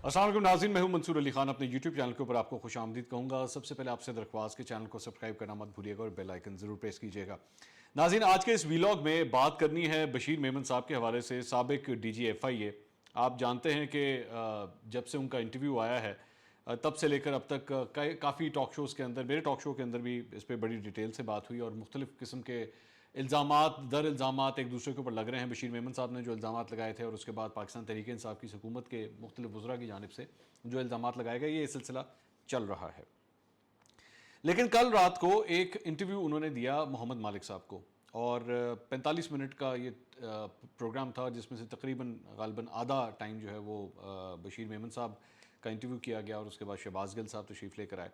अस्सलाम वालेकुम नाज़रीन, मैं हूं मंसूर अली खान। अपने YouTube चैनल के ऊपर आपको खुश आमदीद कहूँगा। सबसे पहले आपसे दरख्वास्त के चैनल को सब्सक्राइब करना मत भूलिएगा और बेल आइकन ज़रूर प्रेस कीजिएगा। नाज़रीन, आज के इस वीलॉग में बात करनी है बशीर मेमन साहब के हवाले से। साबिक DG FIA, आप जानते हैं कि जब से उनका इंटरव्यू आया है तब से लेकर अब तक काफ़ी टॉक शोज़ के अंदर, मेरे टॉक शो के अंदर भी इस पर बड़ी डिटेल से बात हुई और मुख्तलिफ़ किस्म के इल्ज़ामात दर इल्ज़ामात एक दूसरे के ऊपर लग रहे हैं। बशीर मेमन साहब ने जो इल्ज़ामात लगाए थे और उसके बाद पाकिस्तान तहरीक इंसाफ की हुकूमत के मुख्तलिफ वज़रा की जानिब से जो इल्ज़ामात लगाए गए, ये सिलसिला चल रहा है। लेकिन कल रात को एक इंटरव्यू उन्होंने दिया मोहम्मद मालिक साहब को और 45 मिनट का ये प्रोग्राम था, जिसमें से तकरीबन गालिबन आधा टाइम जो है वो बशीर मेमन साहब का इंटरव्यू किया गया और उसके बाद शहबाज गिल साहब तशरीफ़ लेकर आए।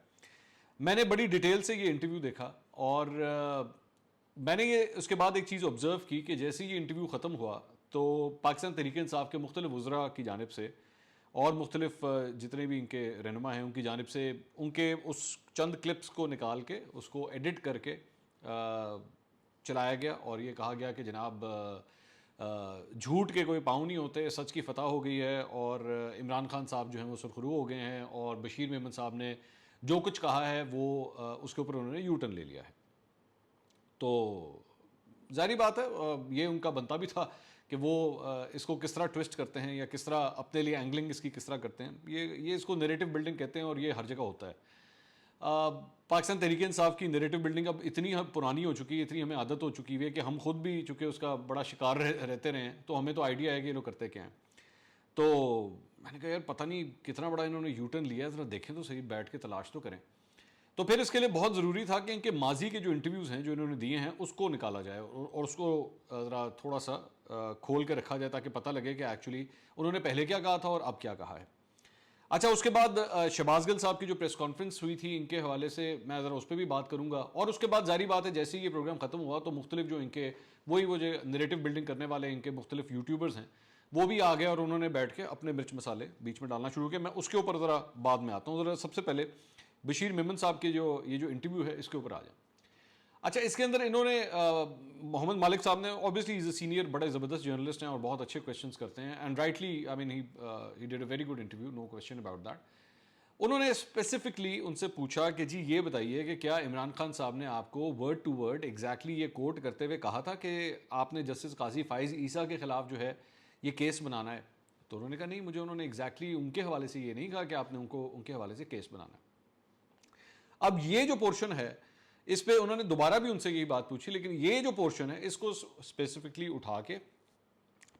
मैंने बड़ी डिटेल से ये इंटरव्यू देखा और मैंने ये उसके बाद एक चीज़ ऑब्ज़र्व की कि जैसे ये इंटरव्यू ख़त्म हुआ तो पाकिस्तान तहरीक इंसाफ के मुख्तलिफ वज़रा की जानिब से और मुख्तलिफ जितने भी इनके रहनुमा हैं उनकी जानिब से उनके उस चंद क्लिप्स को निकाल के उसको एडिट करके चलाया गया और ये कहा गया कि जनाब झूठ के कोई पाँव नहीं होते, सच की फतह हो गई है और इमरान खान साहब जो हैं वो सुरखरू हो गए हैं और बशीर मेमन साहब ने जो कुछ कहा है वो उसके ऊपर उन्होंने यू टर्न ले लिया है। तो जारी बात है, ये उनका बनता भी था कि वो इसको किस तरह ट्विस्ट करते हैं या किस तरह अपने लिए एंगलिंग इसकी किस तरह करते हैं। ये इसको नैरेटिव बिल्डिंग कहते हैं और ये हर जगह होता है। पाकिस्तान तहरीक इंसाफ की नैरेटिव बिल्डिंग अब इतनी पुरानी हो चुकी है, इतनी हमें आदत हो चुकी है कि हम खुद भी चूँकि उसका बड़ा शिकार रहते रहे हैं तो हमें तो आइडिया है कि ये लोग करते क्या हैं। तो मैंने कहा यार पता नहीं कितना बड़ा इन्होंने यू टर्न लिया है, ज़रा देखें तो सही, बैठ के तलाश तो करें। तो फिर इसके लिए बहुत ज़रूरी था कि इनके माजी के जो इंटरव्यूज़ हैं जो इन्होंने दिए हैं उसको निकाला जाए और उसको ज़रा थोड़ा सा खोल के रखा जाए ताकि पता लगे कि एक्चुअली उन्होंने पहले क्या कहा था और अब क्या कहा है। अच्छा, उसके बाद शहबाज गिल साहब की जो प्रेस कॉन्फ्रेंस हुई थी इनके हवाले से मैं ज़रा उस पर भी बात करूँगा और उसके बाद जारी बात है जैसे ही ये प्रोग्राम ख़त्म हुआ तो मुख्तलिफ जो इनके वो जो नैरेटिव बिल्डिंग करने वाले इनके मुख्तलिफ यूट्यूबर्स हैं वो भी आ गए और उन्होंने बैठ के अपने मिर्च मसाले बीच में डालना शुरू किया। मैं उसके ऊपर ज़रा बाद में आता हूँ। ज़रा सबसे पहले बशीर मेमन साहब के ये जो इंटरव्यू है इसके ऊपर आ जाए। अच्छा, इसके अंदर इन्होंने मोहम्मद मालिक साहब ने ऑब्वियसली इज़ अ सीनियर, बड़े ज़बरदस्त जर्नलिस्ट हैं और बहुत अच्छे क्वेश्चंस करते हैं and rightly I mean he did a very good interview, no question about that. उन्होंने स्पेसिफिकली उनसे पूछा कि जी ये बताइए कि क्या इमरान खान साहब ने आपको वर्ड टू वर्ड एग्जैक्टली ये कोट करते हुए कहा था कि आपने जस्टिस काजी फाइज ईसा के ख़िलाफ़ जो है ये केस बनाना है? तो उन्होंने कहा नहीं, मुझे उन्होंने एग्जैक्टली उनके हवाले से ये नहीं कहा कि आपने उनके हवाले से केस बनाना है। अब ये जो पोर्शन है इस पे उन्होंने दोबारा भी उनसे यही बात पूछी, लेकिन ये जो पोर्शन है इसको स्पेसिफिकली उठा के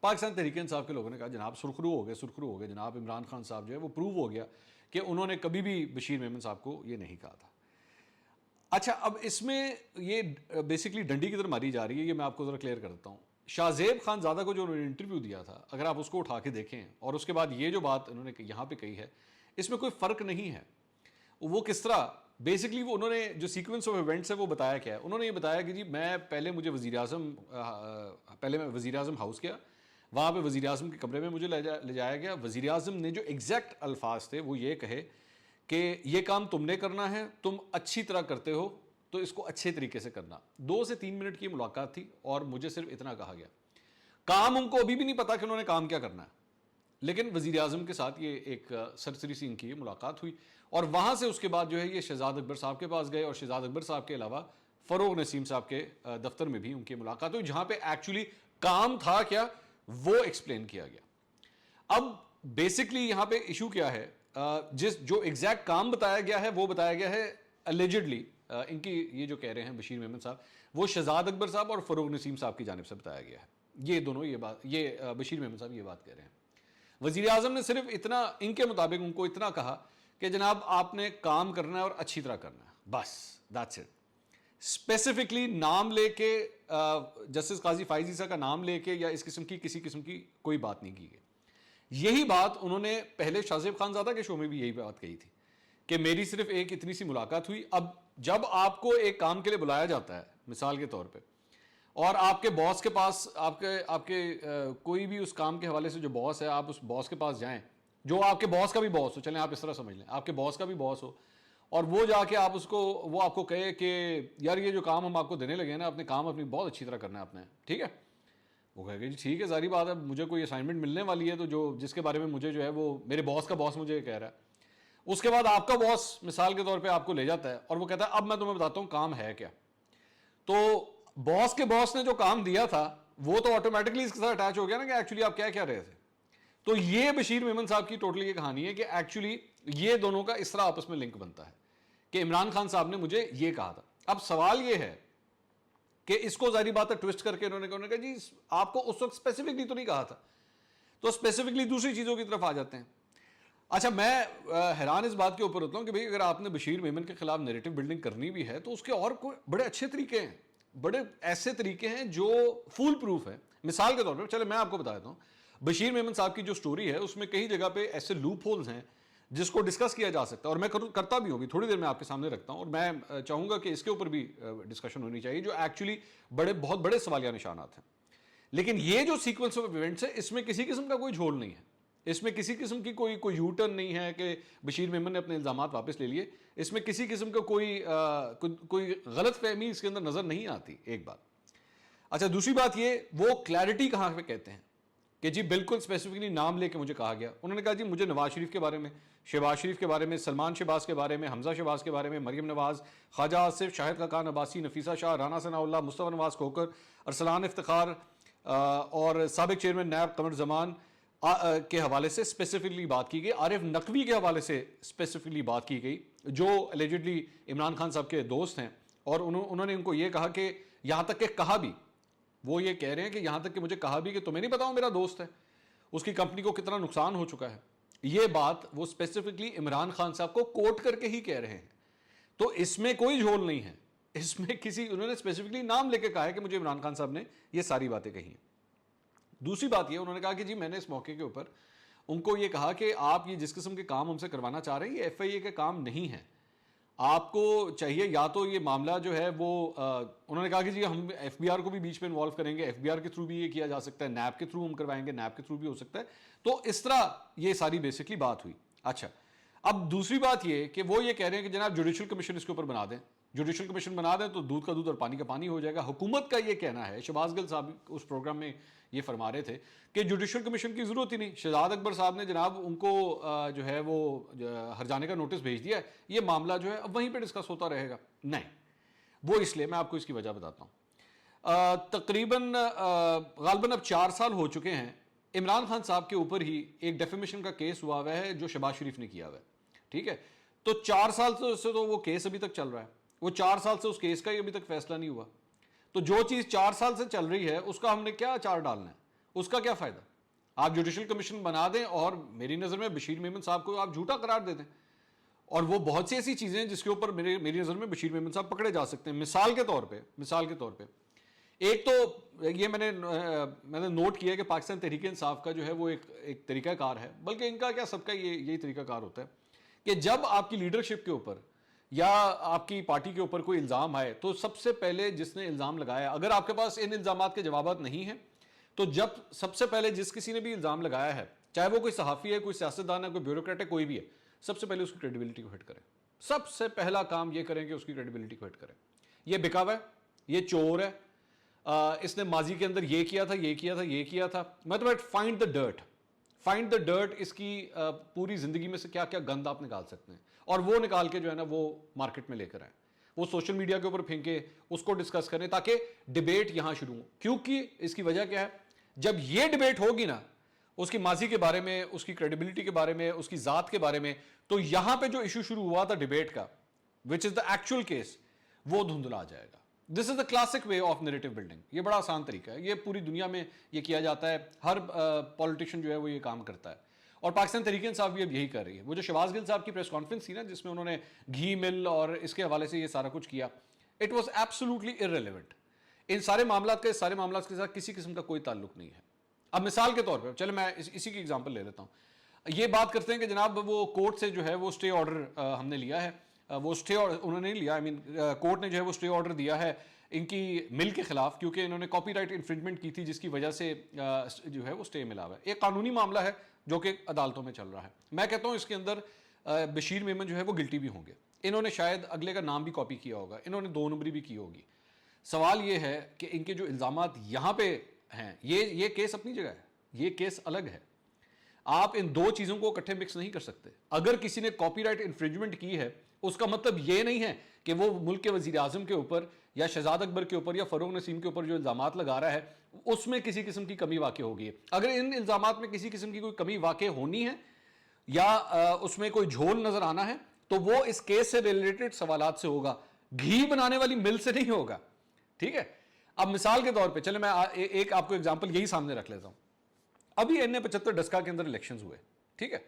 पाकिस्तान तहरीक इंसाफ के लोगों ने कहा जनाब सुरखरू हो गए जनाब, इमरान खान साहब जो है वो प्रूव हो गया कि उन्होंने कभी भी बशीर मेमन साहब को ये नहीं कहा था। अच्छा, अब इसमें ये बेसिकली डंडी की तरफ मारी जा रही है, ये मैं आपको ज़रा क्लियर कर देता हूँ। शाहजेब खान ज़ादा को जो उन्होंने इंटरव्यू दिया था, अगर आप उसको उठा के देखें और उसके बाद ये जो बात उन्होंने यहाँ पे कही है इसमें कोई फ़र्क नहीं है। वो किस तरह बेसिकली वो उन्होंने जो सीक्वेंस ऑफ इवेंट्स है वो बताया क्या है। उन्होंने ये बताया कि जी पहले मैं वज़ीर आज़म हाउस गया, वहाँ पे वज़ीर आज़म के कमरे में मुझे ले जाया गया। वज़ीर आज़म ने जो एग्जैक्ट अल्फाज थे वो ये कहे कि ये काम तुमने करना है, तुम अच्छी तरह करते हो तो इसको अच्छे तरीके से करना। 2 से 3 मिनट की मुलाकात थी और मुझे सिर्फ इतना कहा गया। काम उनको अभी भी नहीं पता कि उन्होंने काम क्या करना है, लेकिन वज़ीर आज़म के साथ ये एक सरसरी सी इनकी मुलाकात हुई और वहाँ से उसके बाद जो है ये शहजाद अकबर साहब के पास गए और शहजाद अकबर साहब के अलावा फ़रोग नसीम साहब के दफ्तर में भी उनकी मुलाकात हुई, जहाँ पे एक्चुअली काम था क्या वो एक्सप्लेन किया गया। अब बेसिकली यहाँ पे इशू क्या है, जो एग्जैक्ट काम बताया गया है वो बताया गया है अलेजिडली इनकी ये जो कह रहे हैं बशीर मेमन साहब, वो शहजाद अकबर साहब और फ़रोग नसीम साहब की जानिब से बताया गया है। ये दोनों बशीर मेमन साहब ये बात कह रहे हैं। वज़ीर आज़म ने सिर्फ इतना, इनके मुताबिक उनको इतना कहा कि जनाब आपने काम करना है और अच्छी तरह करना है, बस दैट्स इट। स्पेसिफिकली नाम लेके जस्टिस काजी फाइज ईसा का नाम लेके या इस किस्म की किसी किस्म की कोई बात नहीं की गई। यही बात उन्होंने पहले शाहजेब खानज़ादा के शो में भी यही बात कही थी कि मेरी सिर्फ एक इतनी सी मुलाकात हुई। अब जब आपको एक काम के लिए बुलाया जाता है मिसाल के तौर पे और आपके बॉस के पास आपके कोई भी उस काम के हवाले से जो बॉस है, आप उस बॉस के पास जाएं जो आपके बॉस का भी बॉस हो, चलें आप इस तरह समझ लें आपके बॉस का भी बॉस हो, और वो जाके वो आपको कहे कि यार ये जो काम हम आपको देने लगे हैं ना, अपने काम अपनी बहुत अच्छी तरह करना है आपने, ठीक है। वो कहेगा जी ठीक है, सारी बात है, मुझे कोई असाइनमेंट मिलने वाली है तो जो जिसके बारे में मुझे जो है वो मेरे बॉस का बॉस मुझे कह रहा है, उसके बाद आपका बॉस मिसाल के तौर पे आपको ले जाता है और वो कहता है अब मैं तुम्हें बताता हूं काम है क्या। तो बॉस के बॉस ने जो काम दिया था वो तो ऑटोमेटिकली इसके साथ अटैच हो गया ना कि एक्चुअली आप क्या क्या रहे थे। तो ये बशीर मेमन साहब की टोटली ये कहानी है कि एक्चुअली ये दोनों का इस तरह आपस में लिंक बनता है कि इमरान खान साहब ने मुझे ये कहा था। अब सवाल ये है कि इसको जारी बात है ट्विस्ट करके इन्होंने कहा जी आपको उस वक्त स्पेसिफिकली तो नहीं कहा था, तो स्पेसिफिकली दूसरी चीजों की तरफ आ जाते हैं। अच्छा, मैं हैरान इस बात के ऊपर होता हूं कि भाई अगर आपने बशीर मेमन के खिलाफ नैरेटिव बिल्डिंग करनी भी है तो उसके और कोई बड़े अच्छे तरीके हैं, बड़े ऐसे तरीके हैं जो फुल प्रूफ है। मिसाल के तौर पर चले मैं आपको बता देता हूं, बशीर मेमन साहब की जो स्टोरी है उसमें कई जगह पे ऐसे लूप होल्स हैं जिसको डिस्कस किया जा सकता है, और मैं करता भी हूँ, भी थोड़ी देर में आपके सामने रखता हूँ, और मैं चाहूंगा कि इसके ऊपर भी डिस्कशन होनी चाहिए जो एक्चुअली बहुत बड़े सवालिया निशानात हैं। लेकिन ये जो सीक्वेंस ऑफ इवेंट्स है इसमें किसी किस्म का कोई झोल नहीं है, इसमें किसी किस्म की कोई यू टर्न नहीं है कि बशीर मेमन ने अपने इल्जाम वापस ले लिए, इसमें किसी किस्म का कोई गलत फहमी इसके अंदर नजर नहीं आती, एक बात। अच्छा, दूसरी बात ये वो क्लैरिटी कहाँ पे कहते हैं कि जी बिल्कुल स्पेसिफिकली नाम लेके मुझे कहा गया। उन्होंने कहा जी मुझे नवाज शरीफ के बारे में, शहबाज शरीफ के बारे में, सलमान शहबाज के बारे में, हमजा शहबाज के बारे में, मरियम नवाज, ख्वाजा आसिफ, शाहिद खाकान अब्बासी, नफीसा शाह, राना सनाउल्लाह, मुस्तफ़ा नवाज खोकर, अरसलान इफ्तिखार और साबिक चेयरमैन नैब कमर जमान के हवाले से स्पेसिफिकली बात की गई। आरिफ नकवी के हवाले से स्पेसिफिकली बात की गई जो एलिजिडली इमरान खान साहब के दोस्त हैं, और उन्होंने इनको ये कहा कि यहाँ तक कि कहा भी, वो ये कह रहे हैं कि यहां तक कि मुझे कहा भी कि तुम्हें नहीं पता वो मेरा दोस्त है, उसकी कंपनी को कितना नुकसान हो चुका है। ये बात वो स्पेसिफिकली इमरान खान साहब को कोट करके ही कह रहे हैं, तो इसमें कोई झोल नहीं है, इसमें किसी उन्होंने स्पेसिफिकली नाम लेके कहा है कि मुझे इमरान खान साहब ने ये सारी बातें कही हैं। दूसरी बात ये उन्होंने कहा कि जी मैंने इस मौके के ऊपर उनको ये कहा कि आप ये जिस किस्म के काम हमसे करवाना चाह रहे हैं ये FIA के काम नहीं है, आपको चाहिए या तो ये मामला जो है वो उन्होंने कहा कि जी हम FBR को भी बीच में इन्वॉल्व करेंगे, FBR के थ्रू भी ये किया जा सकता है, नैब के थ्रू हम करवाएंगे, नैब के थ्रू भी हो सकता है। तो इस तरह ये सारी बेसिकली बात हुई। अच्छा, अब दूसरी बात ये कि वो ये कह रहे हैं कि जनाब जुडिशल कमीशन इसके ऊपर बना दें, जुडिशल कमीशन बना दें तो दूध का दूध और पानी का पानी हो जाएगा। हुकूमत का ये कहना है, शहबाज गिल साहब उस प्रोग्राम में ये फरमा रहे थे कि जुडिशल कमीशन की जरूरत ही नहीं, शहजाद अकबर साहब ने जनाब उनको जो है वो हरजाने का नोटिस भेज दिया है, ये मामला जो है अब वहीं पे डिस्कस होता रहेगा। नहीं, वो इसलिए मैं आपको इसकी वजह बताता हूँ। तकरीबन गालबन अब 4 साल हो चुके हैं इमरान खान साहब के ऊपर ही एक डेफेमेशन का केस हुआ हुआ है जो शहबाज शरीफ ने किया हुआ है, ठीक है। तो 4 साल से तो वो केस अभी तक चल रहा है, वो 4 साल से उस केस का ही अभी तक फैसला नहीं हुआ। तो जो चीज 4 साल से चल रही है उसका हमने क्या अचार डालना है, उसका क्या फायदा। आप जुडिशल कमीशन बना दें और मेरी नजर में बशीर मेमन साहब को आप झूठा करार दे दें, और वो बहुत सी ऐसी चीजें हैं जिसके ऊपर मेरी नजर में बशीर मेमन साहब पकड़े जा सकते हैं। मिसाल के तौर पे एक तो ये मैंने नोट किया कि पाकिस्तान तहरीक इंसाफ का जो है वो एक तरीकाकार है, बल्कि इनका क्या सबका यही तरीकाकार होता है कि जब आपकी लीडरशिप के ऊपर या आपकी पार्टी के ऊपर कोई इल्ज़ाम आए तो सबसे पहले जिसने इल्ज़ाम लगाया, अगर आपके पास इन इल्ज़ामात के जवाब नहीं हैं तो जब सबसे पहले जिस किसी ने भी इल्ज़ाम लगाया है, चाहे वो कोई सहाफ़ी है, कोई सियासतदान है, कोई ब्यूरोक्रेट है, कोई भी है, सबसे पहले उसकी क्रेडिबिलिटी को हिट करें। सबसे पहला काम ये करें कि उसकी क्रेडिबिलिटी को हिट करें। ये बिकावा है, ये चोर है, इसने माजी के अंदर ये किया था, ये किया था, ये किया था, मतलब फाइंड द डर्ट, इसकी पूरी जिंदगी में से क्या क्या गंद आप निकाल सकते हैं और वो निकाल के जो है ना वो मार्केट में लेकर आए, वो सोशल मीडिया के ऊपर फेंके, उसको डिस्कस करें ताकि डिबेट यहां शुरू हो। क्योंकि इसकी वजह क्या है, जब ये डिबेट होगी ना उसकी माजी के बारे में, उसकी क्रेडिबिलिटी के बारे में, उसकी जात के बारे में, तो यहां पे जो इशू शुरू हुआ था डिबेट का, which is the actual case, वो धुंधला जाएगा। This is the classic way of narrative building. ये बड़ा आसान तरीका है, ये पूरी दुनिया में ये किया जाता है, हर पॉलिटिशियन जो है वो ये काम करता है, और पाकिस्तान तहरीक इंसाफ भी अब यही कर रही है। वो जो शहबाज गिल साहब की प्रेस कॉन्फ्रेंस थी ना जिसमें उन्होंने घी मिल और इसके हवाले से ये सारा कुछ किया, इट वॉज एब्सोल्युटली इररिलेवेंट। इन सारे मामला के साथ किसी किस्म का कोई ताल्लुक नहीं है। अब मिसाल के तौर पर चले मैं इसी की एग्जाम्पल ले लेता हूँ। ये बात करते हैं कि जनाब वो कोर्ट से जो है वो स्टे ऑर्डर हमने लिया है, वो स्टे उन्होंने नहीं लिया, आई मीन कोर्ट ने जो है वो स्टे ऑर्डर दिया है इनकी मिल के खिलाफ, क्योंकि इन्होंने कॉपीराइट इन्फ्रिंजमेंट की थी जिसकी वजह से जो है वो स्टे मिला हुआ है। एक कानूनी मामला है जो कि अदालतों में चल रहा है। मैं कहता हूँ इसके अंदर बशीर मेमन जो है वो गिल्टी भी होंगे, इन्होंने शायद अगले का नाम भी कॉपी किया होगा, इन्होंने 2 नंबरी भी की होगी। सवाल ये है कि इनके जो इल्ज़ामात यहाँ पे हैं। ये केस अपनी जगह है, ये केस अलग है। आप इन दो चीजों को इकट्ठे मिक्स नहीं कर सकते। अगर किसी ने कॉपीराइट इंफ्रिंजमेंट की है, उसका मतलब यह नहीं है कि वो मुल्क के वजीर आजम के ऊपर या शहजाद अकबर के ऊपर या फरूक नसीम के ऊपर जो इल्जामात लगा रहा है उसमें किसी किस्म की कमी वाक़ होगी है। अगर इन इल्जामात में किसी किस्म की कोई कमी वाक़ होनी है या उसमें कोई झोल नजर आना है तो वो इस केस से रिलेटेड सवालात से होगा, घी बनाने वाली मिल से नहीं होगा। ठीक है, अब मिसाल के तौर पे चले मैं एक आपको एग्जांपल यही सामने रख लेता हूं। अभी NA-75 डस्का के अंदर इलेक्शंस हुए, ठीक है,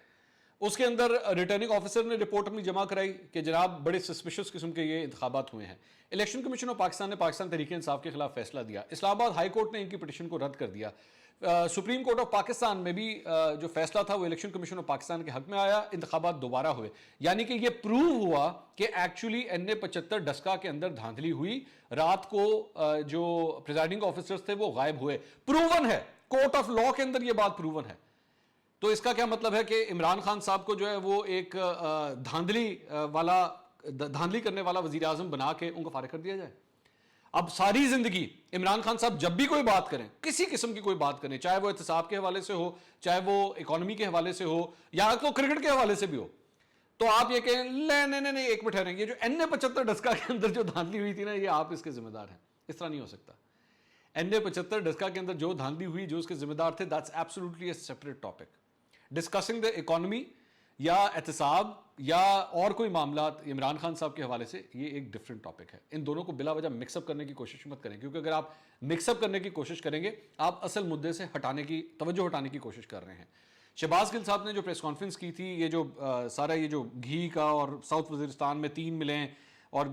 उसके अंदर रिटर्निंग ऑफिसर ने रिपोर्ट अपनी जमा कराई कि जनाब बड़े सस्पिशियस किस्म के ये इंतखाबात हुए हैं। इलेक्शन कमीशन ऑफ पाकिस्तान ने पाकिस्तान तहरीक इंसाफ के खिलाफ फैसला दिया। इस्लामाबाद हाई कोर्ट ने इनकी पिटिशन को रद्द कर दिया। सुप्रीम कोर्ट ऑफ पाकिस्तान में भी जो फैसला था वो इलेक्शन कमीशन ऑफ पाकिस्तान के हक में आया, इंतखाबात दोबारा हुए। यानी कि ये प्रूव हुआ कि एक्चुअली NA-75 डस्का के अंदर धांधली हुई, रात को जो प्रिजाइडिंग ऑफिसर्स थे वो गायब हुए। प्रूवन है, कोर्ट ऑफ लॉ के अंदर ये बात प्रूवन है। तो इसका क्या मतलब है कि इमरान खान साहब को जो है वो एक धांधली करने वाला वजीर आजम बना के उनको फारिग कर दिया जाए। अब सारी जिंदगी इमरान खान साहब जब भी कोई बात करें, किसी किस्म की कोई बात करें, चाहे वो एहतसाब के हवाले से हो, चाहे वो इकोनॉमी के हवाले से हो, या तो क्रिकेट के हवाले से भी हो, तो आप ये कहें नहीं एक मिनट ठहरें, ये जो NA-75 डस्का के अंदर जो धांधली हुई थी ना, ये आप इसके जिम्मेदार हैं। इस तरह नहीं हो सकता। NA-75 डस्का के अंदर जो धांधली हुई, जो उसके जिम्मेदार थे, that's absolutely a separate topic. Discussing the economy या एहतसाब या और कोई मामला इमरान खान साहब के हवाले से, ये एक डिफरेंट टॉपिक है। इन दोनों को बिला वजह मिक्सअप करने की कोशिश मत करें, क्योंकि अगर आप मिक्सअप करने की कोशिश करेंगे आप असल मुद्दे से तवज्जो हटाने की कोशिश कर रहे हैं। शहबाज गिल साहब ने जो प्रेस कॉन्फ्रेंस की थी, ये जो सारा ये जो घी का और साउथ वजीरिस्तान में 3 मिलें और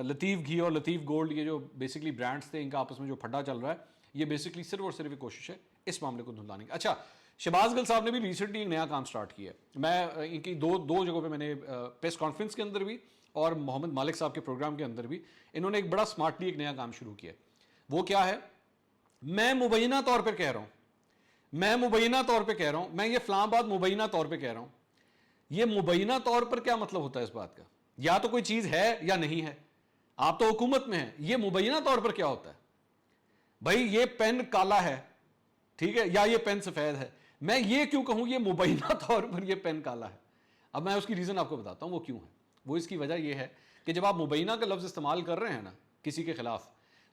लतीफ़ घी और लतीफ़ गोल्ड, ये जो बेसिकली ब्रांड्स थे, इनका आपस में जो फड्डा चल रहा है, ये बेसिकली सिर्फ और सिर्फ कोशिश है इस मामले को धुंधलाने की। अच्छा, शहबाज गिल साहब ने भी रिसेंटली एक नया काम स्टार्ट किया है। मैं इनकी दो जगहों पे मैंने प्रेस कॉन्फ्रेंस के अंदर भी और मोहम्मद मालिक साहब के प्रोग्राम के अंदर भी इन्होंने एक बड़ा स्मार्टली एक नया काम शुरू किया है। वो क्या है, मैं मुबैना तौर पर कह रहा हूँ, मैं ये इस्लामाबाद मुबैना तौर पर कह रहा हूँ। ये मुबैना तौर पर क्या मतलब होता है इस बात का? या तो कोई चीज़ है या नहीं है, आप तो हुकूमत में है। ये मुबैना तौर पर क्या होता है? भाई ये पेन काला है, ठीक है, या ये पेन सफ़ेद है, मैं ये क्यों कहूं ये मुबैना तौर पर ये पेन काला है? अब मैं उसकी रीज़न आपको बताता हूं वो क्यों है। वो इसकी वजह ये है कि जब आप मुबैना का लफ्ज़ इस्तेमाल कर रहे हैं ना किसी के खिलाफ,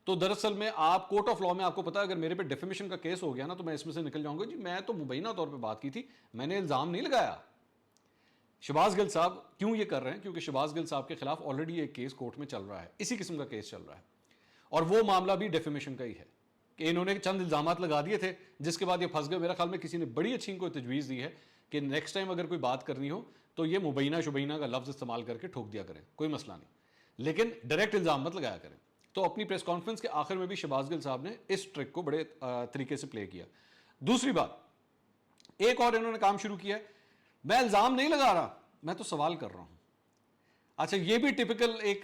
तो दरअसल में आप कोर्ट ऑफ लॉ में, आपको पता है अगर मेरे पे डिफेमेशन का केस हो गया ना, तो मैं इसमें से निकल जाऊंगा, जी मैं तो मुबैना तौर पर बात की थी, मैंने इल्ज़ाम नहीं लगाया। शहबाज गिल साहब क्यों ये कर रहे हैं? क्योंकि शहबाज गिल साहब के खिलाफ ऑलरेडी एक केस कोर्ट में चल रहा है, इसी किस्म का केस चल रहा है, और वो मामला भी डिफेमेशन का ही है कि इन्होंने चंद इल्जामात लगा दिए थे, जिसके बाद ये फंस गए। मेरा ख्याल में किसी ने बड़ी अच्छी इनको तजवीज़ दी है कि नेक्स्ट टाइम अगर कोई बात करनी हो तो ये मुबैना शुबैना का लफ्ज़ इस्तेमाल करके ठोक दिया करें, कोई मसला नहीं, लेकिन डायरेक्ट इल्ज़ाम मत लगाया करें। तो अपनी प्रेस कॉन्फ्रेंस के आखिर में भी शहबाज गिल साहब ने इस ट्रिक को बड़े तरीके से प्ले किया। दूसरी बात, एक और इन्होंने काम शुरू किया, मैं इल्ज़ाम नहीं लगा रहा, मैं तो सवाल कर रहा हूँ। अच्छा, ये भी टिपिकल एक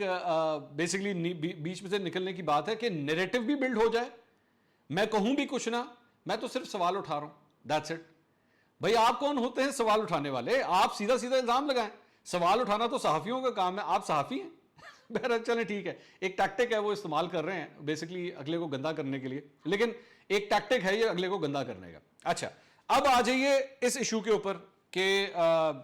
बेसिकली बीच में से निकलने की बात है कि नैरेटिव भी बिल्ड हो जाए, मैं कहूं भी कुछ ना, मैं तो सिर्फ सवाल उठा रहा हूं, दैट्स इट। भाई आप कौन होते हैं सवाल उठाने वाले? आप सीधा सीधा इल्जाम लगाएं। सवाल उठाना तो सहाफियों का काम है, आप सहाफी हैं। बहरहाल चलें, ठीक है, एक टैक्टिक है वो इस्तेमाल कर रहे हैं बेसिकली अगले को गंदा करने के लिए, लेकिन एक टैक्टिक है ये अगले को गंदा करने का। अच्छा, अब आ जाइए इस इशू के ऊपर कि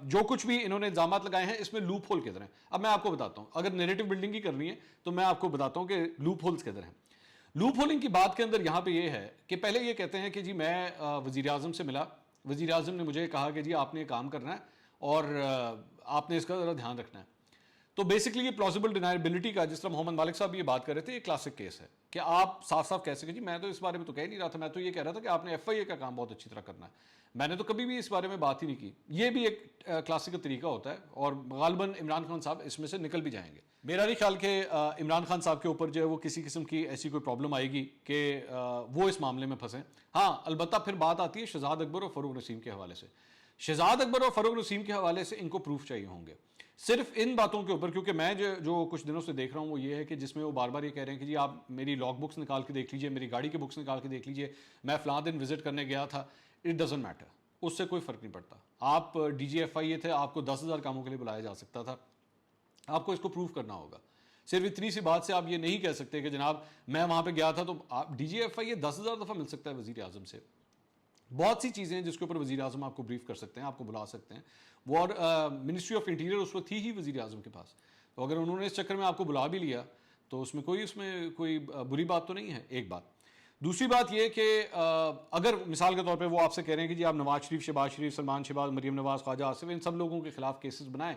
जो कुछ भी इन्होंने इल्जामात लगाए हैं इसमें लूप होल किधर हैं। अब मैं आपको बताता हूं, अगर नैरेटिव बिल्डिंग की करनी है तो मैं आपको बताता हूं कि लूप होल्स किधर हैं। लूप होलिंग की बात के अंदर यहाँ पे ये है कि पहले ये कहते हैं कि जी मैं वज़ीर आज़म से मिला, वज़ीर आज़म ने मुझे कहा कि जी आपने काम करना है और आपने इसका ज़रा ध्यान रखना है। तो बेसिकली ये प्लॉजिबल डिनायबिलिटी का, जिस तरह मोहम्मद मालिक साहब ये बात कर रहे थे, ये क्लासिक केस है कि आप साफ साफ कह सकें जी मैं तो इस बारे में तो कह नहीं रहा था, मैं तो ये कह रहा था कि आपने FIA का काम बहुत अच्छी तरह करना है, मैंने तो कभी भी इस बारे में बात ही नहीं की। ये भी एक क्लासिकल तरीका होता है और गालिबन इमरान खान साहब इसमें से निकल भी जाएंगे। मेरा नहीं ख्याल कि इमरान खान साहब के ऊपर जो है वो किसी किस्म की ऐसी कोई प्रॉब्लम आएगी कि वो इस मामले में फंसे। हाँ, अलबत्ता फिर बात आती है शहजाद अकबर और फ़रूक नसीम के हवाले से। शहजाद अकबर और फ़रूक नसीम के हवाले से इनको प्रूफ चाहिए होंगे सिर्फ इन बातों के ऊपर, क्योंकि मैं जो कुछ दिनों से देख रहा हूँ वो ये है कि जिसमें वो बार बार ये कह रहे हैं कि जी आप मेरी लॉग बुक्स निकाल के देख लीजिए, मेरी गाड़ी की बुक्स निकाल के देख लीजिए, मैं फ़लाँ दिन विजिट करने गया था। इट डजेंट मैटर, उससे कोई फ़र्क नहीं पड़ता। आप DGFIA थे, आपको 10,000 कामों के लिए बुलाया जा सकता था, आपको इसको प्रूव करना होगा। सिर्फ इतनी सी बात से आप ये नहीं कह सकते कि जनाब मैं वहाँ पे गया था तो आप DGFI ये 10,000 दफ़ा मिल सकता है वज़ीर आज़म से। बहुत सी चीज़ें हैं जिसके ऊपर वज़ीर आज़म आपको ब्रीफ कर सकते हैं, आपको बुला सकते हैं। वो और मिनिस्ट्री ऑफ इंटीरियर उस वक्त थी ही वज़ीर आज़म के पास, तो अगर उन्होंने इस चक्कर में आपको बुला भी लिया तो उसमें कोई बुरी बात तो नहीं है, एक बात। दूसरी बात यह कि अगर मिसाल के तौर पे वो आपसे कह रहे हैं कि जी आप नवाज शरीफ, शहबाज शरीफ, सलमान शहबाज, मरीम नवाज, ख्वाजा आसिफ, इन सब लोगों के खिलाफ केसेस बनाएं,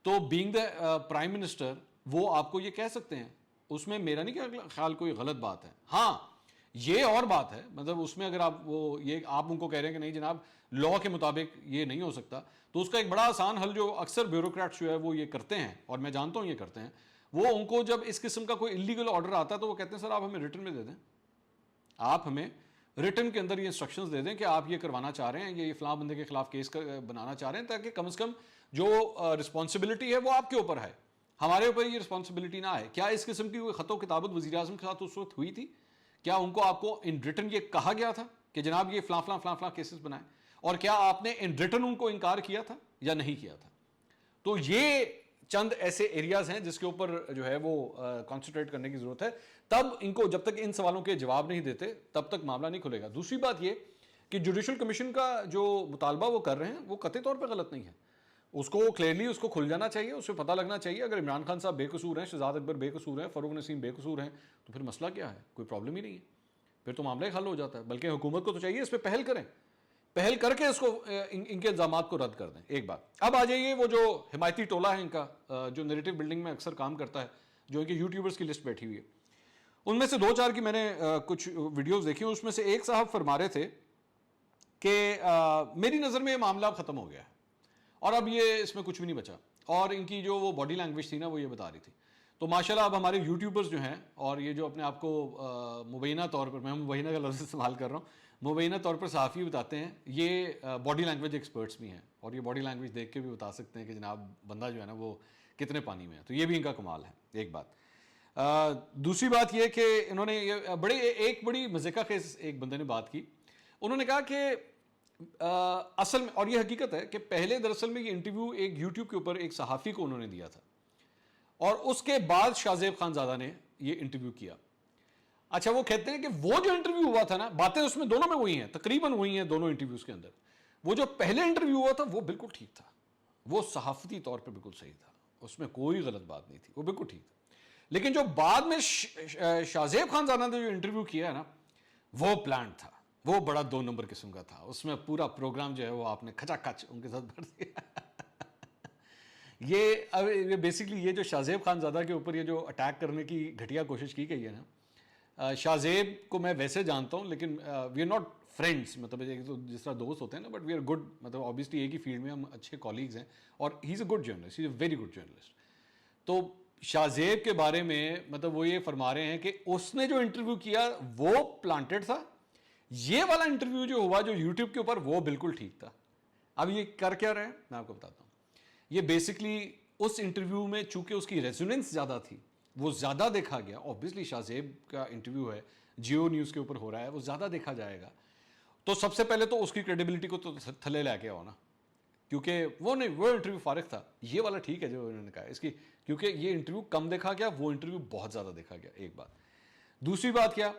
तो बीइंग द प्राइम मिनिस्टर वो आपको ये कह सकते हैं, उसमें मेरा नहीं ख्याल कोई गलत बात है। हाँ, ये और बात है, मतलब उसमें अगर आप वो ये आप उनको कह रहे हैं कि नहीं जनाब लॉ के मुताबिक ये नहीं हो सकता, तो उसका एक बड़ा आसान हल जो अक्सर ब्यूरोक्रेट्स जो है वो ये करते हैं, और मैं जानता हूँ ये करते हैं, वो उनको जब इस किस्म का कोई इलीगल ऑर्डर आता है तो वो कहते हैं सर आप हमें रिटर्न में दे दें, आप हमें रिटर्न के अंदर ये इंस्ट्रक्शंस दे दें कि आप ये करवाना चाह रहे हैं, ये फलां बंदे के खिलाफ केस बनाना चाह रहे हैं, ताकि कम से कम जो रिस्पॉन्सिबिलिटी है वो आपके ऊपर है, हमारे ऊपर ये रिस्पॉन्सिबिलिटी ना है। क्या इस किस्म की कोई खतो किताबत वज़ीर आज़म के साथ उस वक्त हुई थी? क्या उनको आपको इन रिटर्न ये कहा गया था कि जनाब ये फलां फलां फलां फलां केसेस बनाए, और क्या आपने इन रिटर्न उनको इनकार किया था या नहीं किया था? तो ये चंद ऐसे एरियाज हैं जिसके ऊपर जो है वो कॉन्सेंट्रेट करने की जरूरत है। तब इनको जब तक इन सवालों के जवाब नहीं देते तब तक मामला नहीं खुलेगा। दूसरी बात ये कि जुडिशल कमीशन का जो मुतालबा वो कर रहे हैं वो कतई तौर पर गलत नहीं है, उसको क्लियरली उसको खुल जाना चाहिए, उससे पता लगना चाहिए। अगर इमरान खान साहब बेकसूर हैं, शहजाद अकबर बेकसूर हैं, फ़रूक नसीम बेकसूर हैं, तो फिर मसला क्या है? कोई प्रॉब्लम ही नहीं है, फिर तो मामला ही हल हो जाता है। बल्कि हुकूमत को तो चाहिए इस पर पहल करें, पहल करके इसको इनके इल्जाम को रद्द कर दें। एक बात। अब आ जाइए वो जो हिमायती टोला है इनका, जो नैरेटिव बिल्डिंग में अक्सर काम करता है, जो इनके यूट्यूबर्स की लिस्ट बैठी हुई है, उनमें से 2-4 की मैंने कुछ वीडियोस देखी। उसमें से एक साहब फरमा रहे थे कि मेरी नज़र में ये मामला अब ख़त्म हो गया है और अब ये इसमें कुछ भी नहीं बचा, और इनकी जो वो बॉडी लैंग्वेज थी ना वो ये बता रही थी। तो माशाल्लाह अब हमारे यूट्यूबर्स जो हैं, और ये जो अपने आप को मुबैना तौर पर, मैं मुबैना का लफ्ज़ इस्तेमाल कर रहा हूँ, मुबैना तौर पर सहाफ़ी बताते हैं, ये बॉडी लैंग्वेज एक्सपर्ट्स भी हैं, और ये बॉडी लैंग्वेज देख के भी बता सकते हैं कि जनाब बंदा जो है ना वो कितने पानी में है। तो ये भी इनका कमाल है, एक बात। दूसरी बात ये कि इन्होंने ये एक बड़ी मज़ेका खेज़ एक बंदे ने बात की। उन्होंने कहा कि असल में, और ये हकीकत है कि पहले दरअसल में ये इंटरव्यू एक यूट्यूब के ऊपर एक सहाफ़ी को उन्होंने दिया था, और उसके बाद शाहजेब खानज़ादा ने ये इंटरव्यू किया। अच्छा, वो कहते हैं कि वो जो इंटरव्यू हुआ था ना, बातें उसमें दोनों में वही हैं, तकरीबन वही हैं दोनों इंटरव्यूज़ के अंदर। वो जो पहले इंटरव्यू हुआ था वो बिल्कुल ठीक था, वो सहाफ़ती तौर पर बिल्कुल सही था, उसमें कोई गलत बात नहीं थी, वो बिल्कुल ठीक था। लेकिन जो बाद में शाहजेब खानज़ादा ने जो इंटरव्यू किया है ना, वो प्लान था, वो बड़ा 2 नंबर किस्म का था। उसमें पूरा प्रोग्राम जो है वो आपने खचाखच उनके साथ भर दिया। ये बेसिकली ये जो शाहजेब खानज़ादा के ऊपर ये जो अटैक करने की घटिया कोशिश की गई है ना, शाहजेब को मैं वैसे जानता हूँ, लेकिन वी आर नॉट फ्रेंड्स, मतलब एक तो जिस तरह दोस्त होते हैं ना, बट वी आर गुड, मतलब ऑब्वियसली एक ही फील्ड में हम अच्छे कॉलीग्स हैं, और he is a good journalist, he is a very good journalist. तो शाहजेब के बारे में मतलब वो ये फरमा रहे हैं कि उसने जो इंटरव्यू किया वो प्लांटेड था, ये वाला इंटरव्यू जो हुआ जो यूट्यूब के ऊपर वो बिल्कुल ठीक था। अब ये कर क्या रहे हैं मैं आपको बताता हूँ। ये बेसिकली उस इंटरव्यू में चूंकि उसकी रेजोनेंस ज़्यादा थी, वो ज़्यादा देखा गया। ऑब्वियसली शाहजेब का इंटरव्यू है, जियो न्यूज़ के ऊपर हो रहा है, वो ज़्यादा देखा जाएगा, तो सबसे पहले तो उसकी क्रेडिबिलिटी को तो थले लेके आओ ना, क्योंकि वो इंटरव्यू फारिग था। ये वाला ठीक है जो उन्होंने कहा, इसकी क्योंकि ये इंटरव्यू कम देखा गया, वो इंटरव्यू बहुत ज़्यादा देखा गया, एक बात। दूसरी बात क्या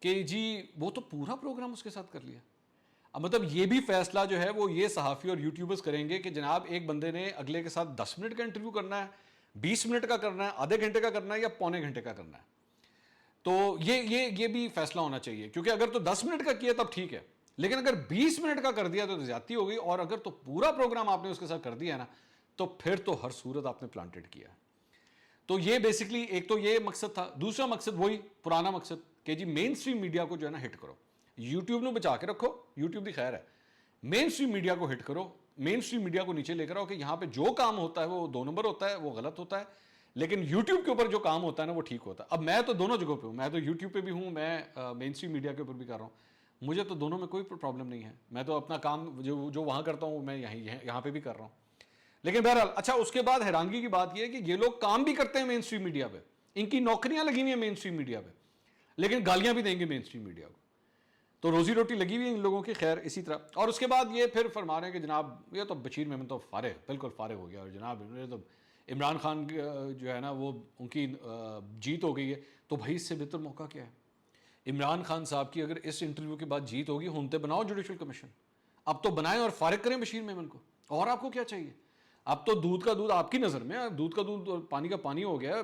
कि जी वो तो पूरा प्रोग्राम उसके साथ कर लिया। अब मतलब ये भी फैसला जो है वो ये सहाफ़ी और यूट्यूबर्स करेंगे कि जनाब एक बंदे ने अगले के साथ 10 मिनट का इंटरव्यू करना है, 20 मिनट का करना है, आधे घंटे का करना है, या पौने घंटे का करना है। तो ये भी फैसला होना चाहिए, क्योंकि अगर तो 10 मिनट का किया तब ठीक है, लेकिन अगर 20 मिनट का कर दिया तो ज्यादती हो गई, और अगर तो पूरा प्रोग्राम आपने उसके साथ कर दिया ना, तो फिर तो हर सूरत आपने प्लांटेड किया। तो ये बेसिकली एक तो ये मकसद था। दूसरा मकसद वही पुराना मकसद कि जी मेन स्ट्रीम मीडिया को जो है ना हिट करो, यूट्यूब ने बचा के रखो, यूट्यूब की खैर है, मेन स्ट्रीम मीडिया को हिट करो, मेन स्ट्रीम मीडिया को नीचे लेकर आओ कि यहाँ पे जो काम होता है वो 2 नंबर होता है, वो गलत होता है, लेकिन यूट्यूब के ऊपर जो काम होता है ना वो ठीक होता है। अब मैं तो दोनों जगहों पे हूँ, मैं तो यूट्यूब पे भी हूँ, मैं मेन स्ट्रीम मीडिया के ऊपर भी कर रहा हूँ, मुझे तो दोनों में कोई प्रॉब्लम नहीं है। मैं तो अपना काम जो वहाँ करता हूँ मैं यहाँ पे भी कर रहा हूँ। लेकिन बहरहाल, अच्छा, उसके बाद हैरानगी की बात यह है कि ये लोग काम भी करते हैं मेन स्ट्रीम मीडिया पे, इनकी नौकरियां लगी हुई हैं मेन स्ट्रीम मीडिया पे, लेकिन गालियां भी देंगे मेन स्ट्रीम मीडिया को, तो रोजी रोटी लगी हुई है इन लोगों की। खैर, इसी तरह। और उसके बाद ये फिर फरमा रहे हैं कि जनाब ये तो बशीर मेमन तो फारिग, बिल्कुल फारिग हो गया, और जनाब ये तो इमरान खान जो है ना वो उनकी जीत हो गई है, तो भाई इससे बेहतर मौका क्या है? इमरान खान साहब की अगर इस इंटरव्यू के बाद जीत होगी, हुन तो बनाओ जुडिशल कमीशन, अब तो बनाएं और फारिग करें बशीर मेमन को। और आपको क्या चाहिए? अब तो दूध का दूध आपकी नज़र में, दूध का दूध और पानी का पानी हो गया।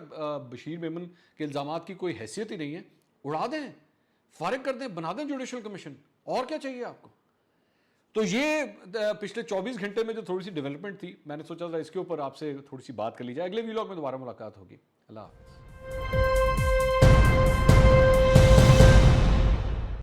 बशीर मेमन के इल्ज़ामात की कोई हैसियत ही नहीं है, उड़ा दें, फारिग कर दें, बना दें जुडिशल कमीशन। और क्या चाहिए आपको? तो ये पिछले 24 घंटे में जो थोड़ी सी डेवलपमेंट थी, मैंने सोचा था इसके ऊपर आपसे थोड़ी सी बात कर ली जाए। अगले वीलॉग में दोबारा मुलाकात होगी। अल्लाह हाफ़िज़।